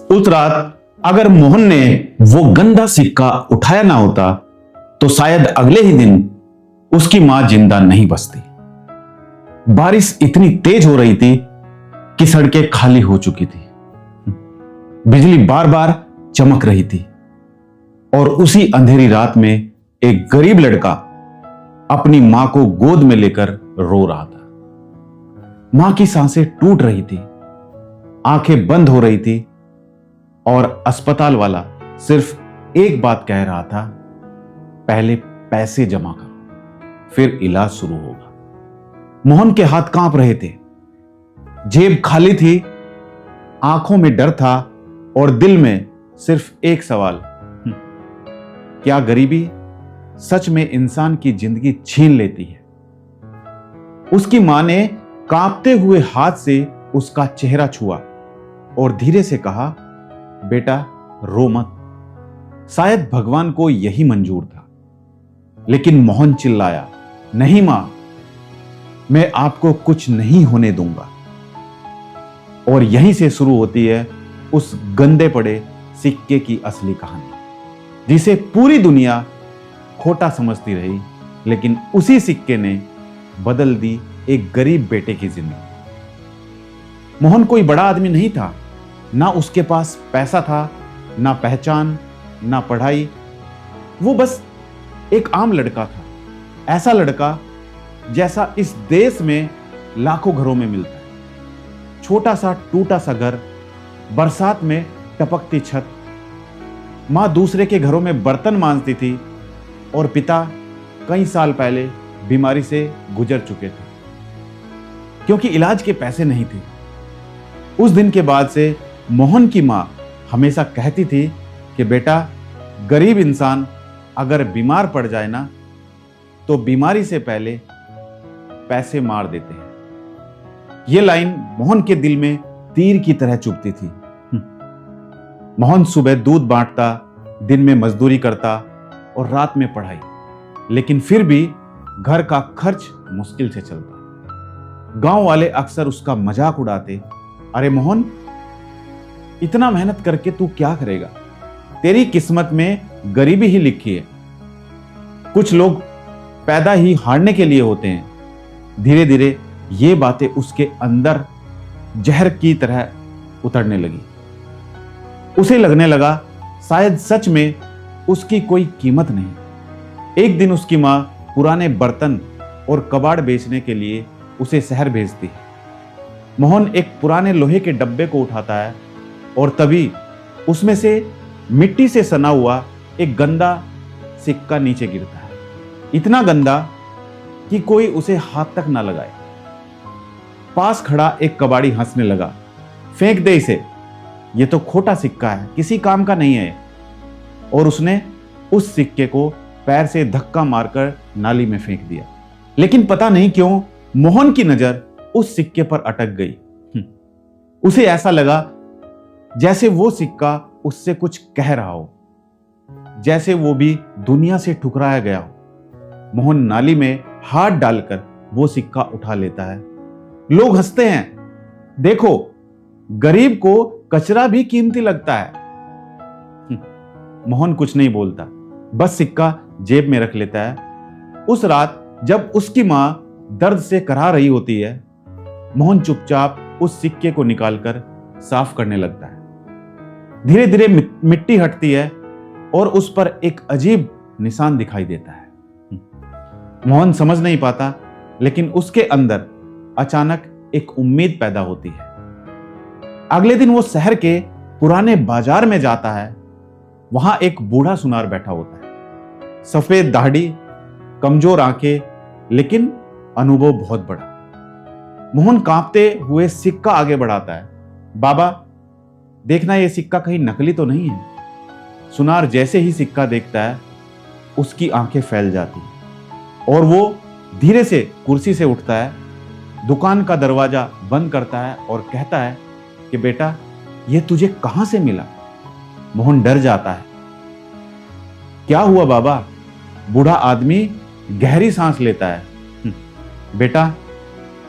उस रात अगर मोहन ने वो गंदा सिक्का उठाया ना होता तो शायद अगले ही दिन उसकी मां जिंदा नहीं बचती। बारिश इतनी तेज हो रही थी कि सड़कें खाली हो चुकी थी। बिजली बार बार चमक रही थी और उसी अंधेरी रात में एक गरीब लड़का अपनी मां को गोद में लेकर रो रहा था। मां की सांसें टूट रही थी, आंखें बंद हो रही थी और अस्पताल वाला सिर्फ एक बात कह रहा था, पहले पैसे जमा करो, फिर इलाज शुरू होगा। मोहन के हाथ कांप रहे थे, जेब खाली थी, आंखों में डर था और दिल में सिर्फ एक सवाल, क्या गरीबी सच में इंसान की जिंदगी छीन लेती है? उसकी मां ने कांपते हुए हाथ से उसका चेहरा छुआ और धीरे से कहा, बेटा रो मत। शायद भगवान को यही मंजूर था, लेकिन मोहन चिल्लाया, नहीं मां, मैं आपको कुछ नहीं होने दूंगा। और यहीं से शुरू होती है उस गंदे पड़े सिक्के की असली कहानी, जिसे पूरी दुनिया खोटा समझती रही, लेकिन उसी सिक्के ने बदल दी एक गरीब बेटे की जिंदगी। मोहन कोई बड़ा आदमी नहीं था, ना उसके पास पैसा था, ना पहचान, ना पढ़ाई। वो बस एक आम लड़का था, ऐसा लड़का जैसा इस देश में लाखों घरों में मिलता है। छोटा सा टूटा सा घर, बरसात में टपकती छत, मां दूसरे के घरों में बर्तन मांजती थी और पिता कई साल पहले बीमारी से गुजर चुके थे क्योंकि इलाज के पैसे नहीं थे। उस दिन के बाद से मोहन की मां हमेशा कहती थी कि बेटा, गरीब इंसान अगर बीमार पड़ जाए ना तो बीमारी से पहले पैसे मार देते हैं। यह लाइन मोहन के दिल में तीर की तरह चुभती थी। मोहन सुबह दूध बांटता, दिन में मजदूरी करता और रात में पढ़ाई, लेकिन फिर भी घर का खर्च मुश्किल से चलता। गांव वाले अक्सर उसका मजाक उड़ाते, अरे मोहन, इतना मेहनत करके तू क्या करेगा? तेरी किस्मत में गरीबी ही लिखी है। कुछ लोग पैदा ही हारने के लिए होते हैं। धीरे धीरे ये बातें उसके अंदर जहर की तरह उतरने लगी। उसे लगने लगा शायद सच में उसकी कोई कीमत नहीं। एक दिन उसकी मां पुराने बर्तन और कबाड़ बेचने के लिए उसे शहर भेजती है। मोहन एक पुराने लोहे के डब्बे को उठाता है और तभी उसमें से मिट्टी से सना हुआ एक गंदा सिक्का नीचे गिरता है, इतना गंदा कि कोई उसे हाथ तक ना लगाए। पास खड़ा एक कबाड़ी हंसने लगा, फेंक दे इसे, ये तो खोटा सिक्का है, किसी काम का नहीं है। और उसने उस सिक्के को पैर से धक्का मारकर नाली में फेंक दिया। लेकिन पता नहीं क्यों मोहन की नजर उस सिक्के पर अटक गई। उसे ऐसा लगा जैसे वो सिक्का उससे कुछ कह रहा हो, जैसे वो भी दुनिया से ठुकराया गया हो। मोहन नाली में हाथ डालकर वो सिक्का उठा लेता है। लोग हंसते हैं, देखो, गरीब को कचरा भी कीमती लगता है। मोहन कुछ नहीं बोलता, बस सिक्का जेब में रख लेता है। उस रात जब उसकी मां दर्द से कराह रही होती है, मोहन चुपचाप उस सिक्के को निकालकर साफ करने लगता है। धीरे धीरे मिट्टी हटती है और उस पर एक अजीब निशान दिखाई देता है। मोहन समझ नहीं पाता, लेकिन उसके अंदर अचानक एक उम्मीद पैदा होती है। अगले दिन वो शहर के पुराने बाजार में जाता है। वहां एक बूढ़ा सुनार बैठा होता है, सफेद दाढ़ी, कमजोर आंखें, लेकिन अनुभव बहुत बड़ा। मोहन कांपते हुए सिक्का आगे बढ़ाता है। बाबा, देखना ये सिक्का कहीं नकली तो नहीं है। सुनार जैसे ही सिक्का देखता है, उसकी आंखें फैल जाती हैं और वो धीरे से कुर्सी से उठता है, दुकान का दरवाजा बंद करता है और कहता है कि बेटा, ये तुझे कहां से मिला? मोहन डर जाता है। क्या हुआ बाबा? बूढ़ा आदमी गहरी सांस लेता है। बेटा,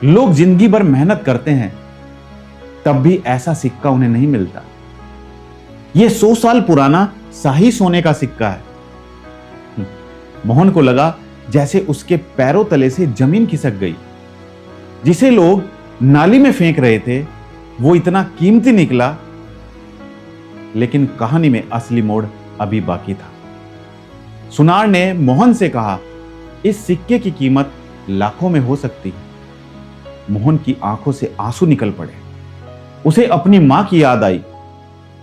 लोग जिंदगी भर मेहनत करते हैं, तब भी ऐसा सिक्का उन्हें नहीं मिलता। यह 100 साल पुराना शाही सोने का सिक्का है। मोहन को लगा जैसे उसके पैरों तले से जमीन खिसक गई। जिसे लोग नाली में फेंक रहे थे वो इतना कीमती निकला। लेकिन कहानी में असली मोड़ अभी बाकी था। सुनार ने मोहन से कहा, इस सिक्के की कीमत लाखों में हो सकती है। मोहन की आंखों से आंसू निकल पड़े। उसे अपनी मां की याद आई,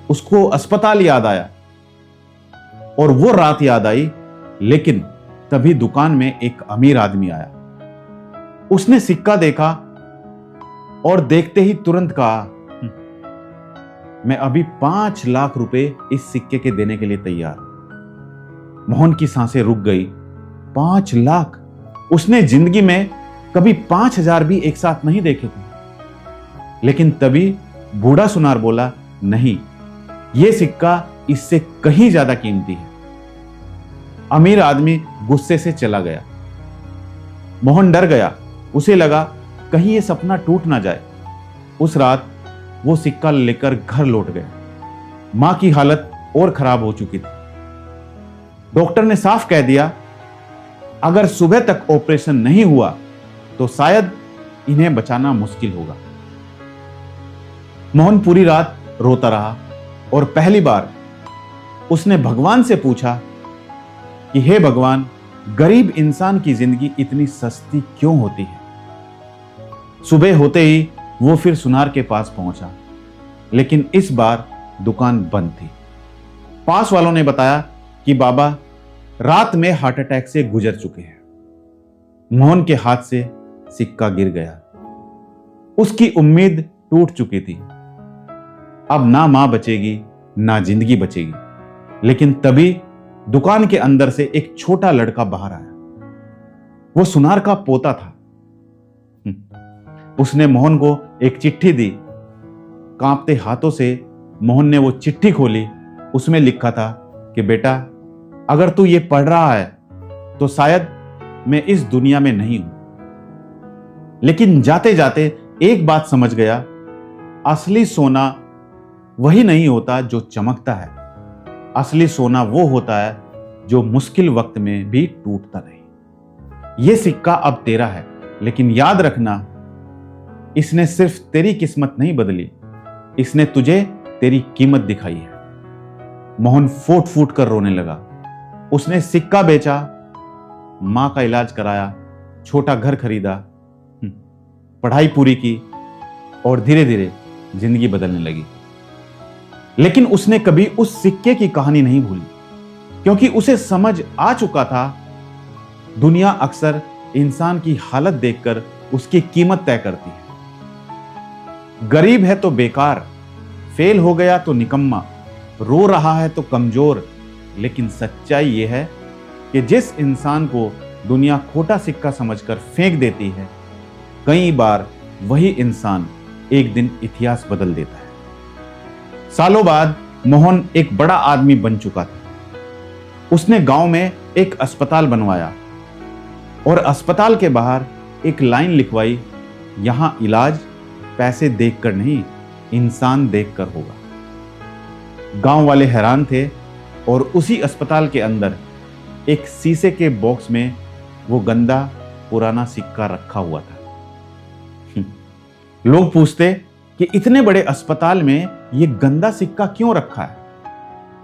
उसको अस्पताल याद आया और वो रात याद आई। लेकिन तभी दुकान में एक अमीर आदमी आया। उसने सिक्का देखा और देखते ही तुरंत कहा, मैं अभी 5 लाख रुपए इस सिक्के के देने के लिए तैयार हूं। मोहन की सांसें रुक गई। 5 लाख! उसने जिंदगी में कभी 5,000 भी एक साथ नहीं देखे थे। लेकिन तभी बूढ़ा सुनार बोला, नहीं, यह सिक्का इससे कहीं ज्यादा कीमती है। अमीर आदमी गुस्से से चला गया। मोहन डर गया। उसे लगा कहीं यह सपना टूट ना जाए। उस रात वो सिक्का लेकर घर लौट गया। मां की हालत और खराब हो चुकी थी। डॉक्टर ने साफ कह दिया, अगर सुबह तक ऑपरेशन नहीं हुआ तो शायद इन्हें बचाना मुश्किल होगा। मोहन पूरी रात रोता रहा और पहली बार उसने भगवान से पूछा कि हे भगवान, गरीब इंसान की जिंदगी इतनी सस्ती क्यों होती है। सुबह होते ही वो फिर सुनार के पास पहुंचा। लेकिन इस बार दुकान बंद थी। पास वालों ने बताया कि बाबा रात में हार्ट अटैक से गुजर चुके हैं। मोहन के हाथ से सिक्का गिर गया। उसकी उम्मीद टूट चुकी थी। अब ना मां बचेगी ना जिंदगी बचेगी। लेकिन तभी दुकान के अंदर से एक छोटा लड़का बाहर आया। वो सुनार का पोता था। उसने मोहन को एक चिट्ठी दी। कांपते हाथों से मोहन ने वो चिट्ठी खोली। उसमें लिखा था कि बेटा, अगर तू ये पढ़ रहा है तो शायद मैं इस दुनिया में नहीं हूं। लेकिन जाते जाते एक बात समझ गया, असली सोना वही नहीं होता जो चमकता है। असली सोना वो होता है जो मुश्किल वक्त में भी टूटता नहीं। यह सिक्का अब तेरा है, लेकिन याद रखना, इसने सिर्फ तेरी किस्मत नहीं बदली, इसने तुझे तेरी कीमत दिखाई है। मोहन फूट फूट कर रोने लगा। उसने सिक्का बेचा, मां का इलाज कराया, छोटा घर खरीदा, पढ़ाई पूरी की और धीरे धीरे जिंदगी बदलने लगी। लेकिन उसने कभी उस सिक्के की कहानी नहीं भूली, क्योंकि उसे समझ आ चुका था दुनिया अक्सर इंसान की हालत देखकर उसकी कीमत तय करती है। गरीब है तो बेकार, फेल हो गया तो निकम्मा, रो रहा है तो कमजोर। लेकिन सच्चाई यह है कि जिस इंसान को दुनिया खोटा सिक्का समझकर फेंक देती है, कई बार वही इंसान एक दिन इतिहास बदल देता है। सालों बाद मोहन एक बड़ा आदमी बन चुका था। उसने गांव में एक अस्पताल बनवाया और अस्पताल के बाहर एक लाइन लिखवाई, यहां इलाज पैसे देखकर नहीं, इंसान देखकर होगा। गांव वाले हैरान थे और उसी अस्पताल के अंदर एक शीशे के बॉक्स में वो गंदा पुराना सिक्का रखा हुआ था। लोग पूछते कि इतने बड़े अस्पताल में ये गंदा सिक्का क्यों रखा है।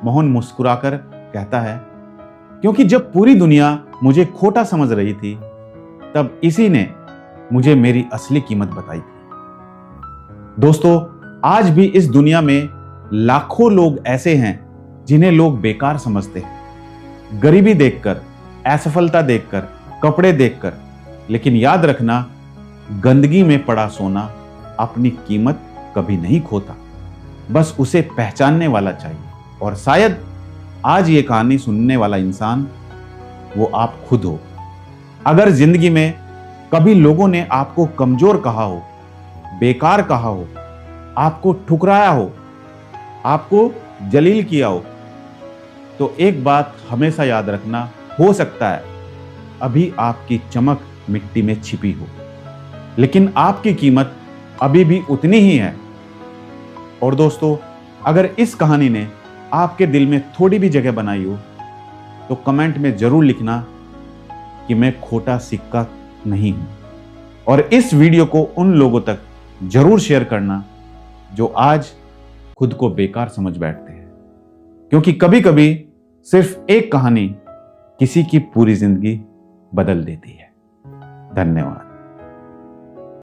मोहन मुस्कुराकर कहता है, क्योंकि जब पूरी दुनिया मुझे खोटा समझ रही थी, तब इसी ने मुझे मेरी असली कीमत बताई थी। दोस्तों, आज भी इस दुनिया में लाखों लोग ऐसे हैं जिन्हें लोग बेकार समझते हैं, गरीबी देखकर, असफलता देखकर, कपड़े देखकर। लेकिन याद रखना, गंदगी में पड़ा सोना अपनी कीमत कभी नहीं खोता, बस उसे पहचानने वाला चाहिए। और शायद आज ये कहानी सुनने वाला इंसान वो आप खुद हो। अगर जिंदगी में कभी लोगों ने आपको कमजोर कहा हो, बेकार कहा हो, आपको ठुकराया हो, आपको जलील किया हो, तो एक बात हमेशा याद रखना, हो सकता है अभी आपकी चमक मिट्टी में छिपी हो, लेकिन आपकी कीमत अभी भी उतनी ही है। और दोस्तों, अगर इस कहानी ने आपके दिल में थोड़ी भी जगह बनाई हो तो कमेंट में जरूर लिखना कि मैं खोटा सिक्का नहीं हूं। और इस वीडियो को उन लोगों तक जरूर शेयर करना जो आज खुद को बेकार समझ बैठते हैं, क्योंकि कभी कभी सिर्फ एक कहानी किसी की पूरी जिंदगी बदल देती है। धन्यवाद।